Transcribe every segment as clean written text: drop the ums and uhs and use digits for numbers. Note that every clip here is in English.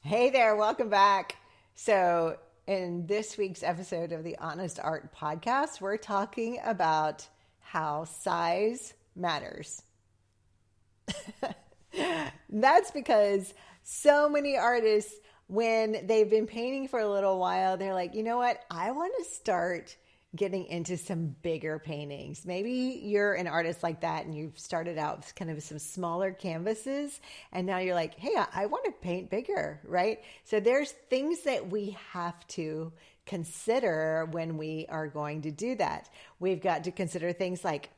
Hey there, welcome back. So, in this week's episode of the Honest Art Podcast, we're talking about how size matters. That's because so many artists, when they've been painting for a little while, they're like, you know what? I want to start getting into some bigger paintings. Maybe you're an artist like that and you've started out with kind of some smaller canvases and now you're like, hey, I want to paint bigger, right? So there's things that we have to consider when we are going to do that. We've got to consider things like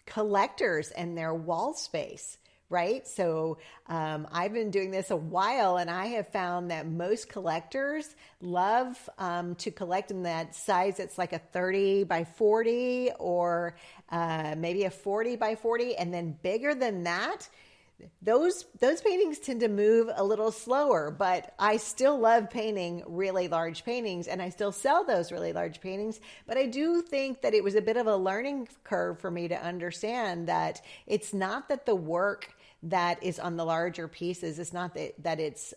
collectors and their wall space, right? So I've been doing this a while, and I have found that most collectors love to collect in that size. It's like a 30 by 40 or maybe a 40 by 40. And then bigger than that, those paintings tend to move a little slower, but I still love painting really large paintings and I still sell those really large paintings. But I do think that it was a bit of a learning curve for me to understand that it's not that the work that is on the larger pieces, it's not that it's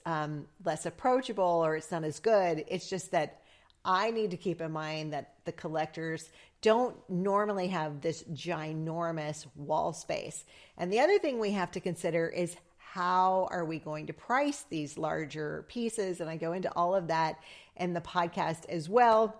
less approachable or it's not as good. It's just that I need to keep in mind that the collectors don't normally have this ginormous wall space. And the other thing we have to consider is how are we going to price these larger pieces? And I go into all of that in the podcast as well.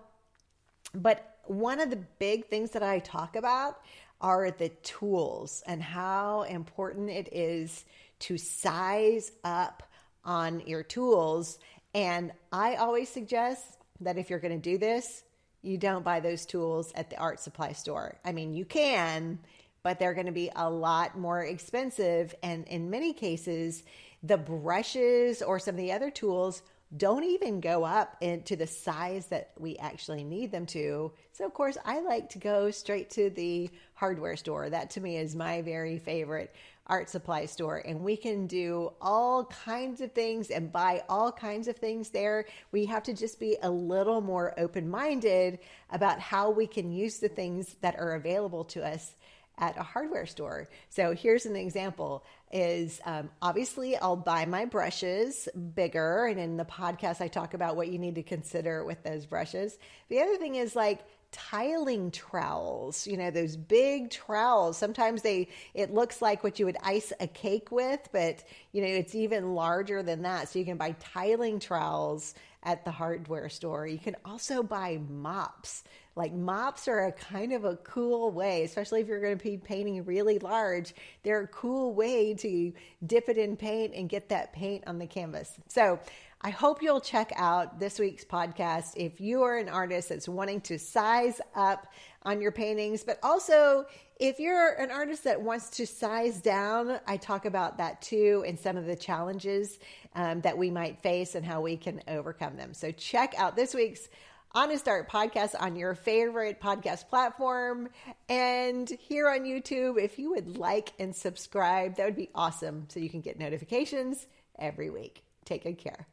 But one of the big things that I talk about are the tools and how important it is to size up on your tools. And I always suggest that if you're going to do this, you don't buy those tools at the art supply store. I mean, you can, but they're going to be a lot more expensive. And in many cases, the brushes or some of the other tools don't even go up into the size that we actually need them to. So of course, I like to go straight to the hardware store. That to me is my very favorite art supply store. And we can do all kinds of things and buy all kinds of things there. We have to just be a little more open-minded about how we can use the things that are available to us at a hardware store. So here's an example is obviously I'll buy my brushes bigger. And in the podcast, I talk about what you need to consider with those brushes. The other thing is like tiling trowels, those big trowels. Sometimes it looks like what you would ice a cake with, but it's even larger than that. So you can buy tiling trowels at the hardware store. You can also buy mops. Like mops are a kind of a cool way, especially if you're going to be painting really large. They're a cool way to dip it in paint and get that paint on the canvas. So I hope you'll check out this week's podcast if you are an artist that's wanting to size up on your paintings, but also if you're an artist that wants to size down, I talk about that too and some of the challenges that we might face and how we can overcome them. So check out this week's Honest Art Podcast on your favorite podcast platform and here on YouTube. If you would like and subscribe, that would be awesome so you can get notifications every week. Take good care.